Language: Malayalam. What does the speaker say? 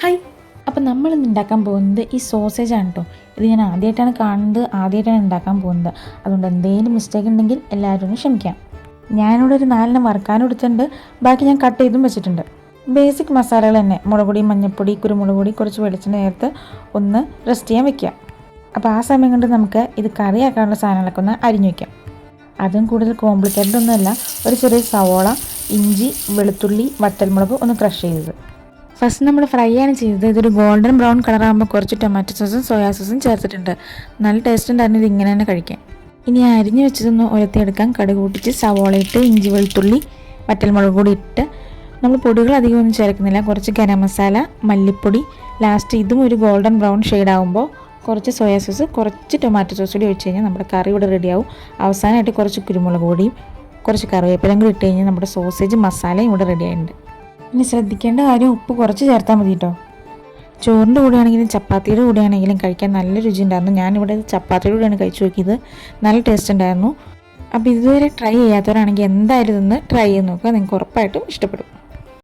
ഹായ്. അപ്പം നമ്മളിന്ന് ഉണ്ടാക്കാൻ പോകുന്നത് ഈ സോസേജാണ് കേട്ടോ. ഇത് ഞാൻ ആദ്യമായിട്ടാണ് കാണുന്നത്, ആദ്യമായിട്ടാണ് ഉണ്ടാക്കാൻ പോകുന്നത്. അതുകൊണ്ട് എന്തെങ്കിലും മിസ്റ്റേക്ക് ഉണ്ടെങ്കിൽ എല്ലാവരും ഒന്ന് ക്ഷമിക്കാം. ഞാനിവിടെ ഒരു 4 വറുക്കാനും എടുത്തിട്ടുണ്ട്, ബാക്കി ഞാൻ കട്ട് ചെയ്തും വെച്ചിട്ടുണ്ട്. ബേസിക് മസാലകൾ തന്നെ: മുളക് പൊടി, മഞ്ഞൾപ്പൊടി, കുരുമുളക് പൊടി, കുറച്ച് വെളിച്ചെണ്ണ ചേർത്ത് ഒന്ന് റെസ്റ്റ് ചെയ്യാൻ വെക്കുക. അപ്പോൾ ആ സമയം കൊണ്ട് നമുക്ക് ഇത് കറിയാക്കാനുള്ള സാധനങ്ങളൊക്കെ ഒന്ന് അരിഞ്ഞു വയ്ക്കാം. അതും കൂടുതൽ കോംപ്ലിക്കേറ്റഡ് ഒന്നുമല്ല. ഒരു ചെറിയ സവോള, ഇഞ്ചി, വെളുത്തുള്ളി, വറ്റൽമുളക് ഒന്ന് ക്രഷ് ചെയ്തത്. ഫസ്റ്റ് നമ്മൾ ഫ്രൈ ആണ് ചെയ്തത്. ഇതൊരു ഗോൾഡൻ ബ്രൗൺ കളറാകുമ്പോൾ കുറച്ച് ടൊമാറ്റോ സോസും സോയാ സോസും ചേർത്തിട്ടുണ്ട്. നല്ല ടേസ്റ്റ് ഉണ്ടായിരുന്നു ഇത് ഇങ്ങനെ തന്നെ കഴിക്കാൻ. ഇനി അരിഞ്ഞ് വെച്ചതൊന്ന് ഉരത്തിയെടുക്കാൻ കടുക് പൊട്ടിച്ച് സവോള ഇട്ട് ഇഞ്ചി, വെളുത്തുള്ളി, വറ്റൽമുളക് കൂടി ഇട്ട് നമ്മൾ പൊടികൾ അധികം ഒന്നും ചേർക്കുന്നില്ല. കുറച്ച് ഗരം മസാല, മല്ലിപ്പൊടി, ലാസ്റ്റ് ഇതും ഒരു ഗോൾഡൻ ബ്രൗൺ ഷെയ്ഡ് ആകുമ്പോൾ കുറച്ച് സോയാ സോസ്, കുറച്ച് ടൊമാറ്റോ സോസ് കൂടി ഒഴിച്ച് കഴിഞ്ഞാൽ നമ്മുടെ കറി ഇവിടെ റെഡിയാവും. അവസാനമായിട്ട് കുറച്ച് കുരുമുളക് പൊടിയും കുറച്ച് കറിവേപ്പിലയും കൂടി ഇട്ട് കഴിഞ്ഞാൽ നമ്മുടെ സോസേജ് മസാലയും ഇവിടെ റെഡി ആയിട്ടുണ്ട്. ഇനി ശ്രദ്ധിക്കേണ്ട കാര്യം, ഉപ്പ് കുറച്ച് ചേർത്താൽ മതി കേട്ടോ. ചോറിൻ്റെ കൂടെയാണെങ്കിലും ചപ്പാത്തിയുടെ കൂടെയാണെങ്കിലും കഴിക്കാൻ നല്ല രുചി ഉണ്ടായിരുന്നു. ഞാനിവിടെ ചപ്പാത്തിയുടെ കൂടെയാണ് കഴിച്ചു നോക്കിയത്, നല്ല ടേസ്റ്റ് ഉണ്ടായിരുന്നു. അപ്പോൾ ഇതുവരെ ട്രൈ ചെയ്യാത്തവരാണെങ്കിൽ എന്തായാലും ഇതൊന്ന് ട്രൈ ചെയ്ത് നോക്കുക, നിങ്ങൾക്ക് ഉറപ്പായിട്ടും ഇഷ്ടപ്പെടും.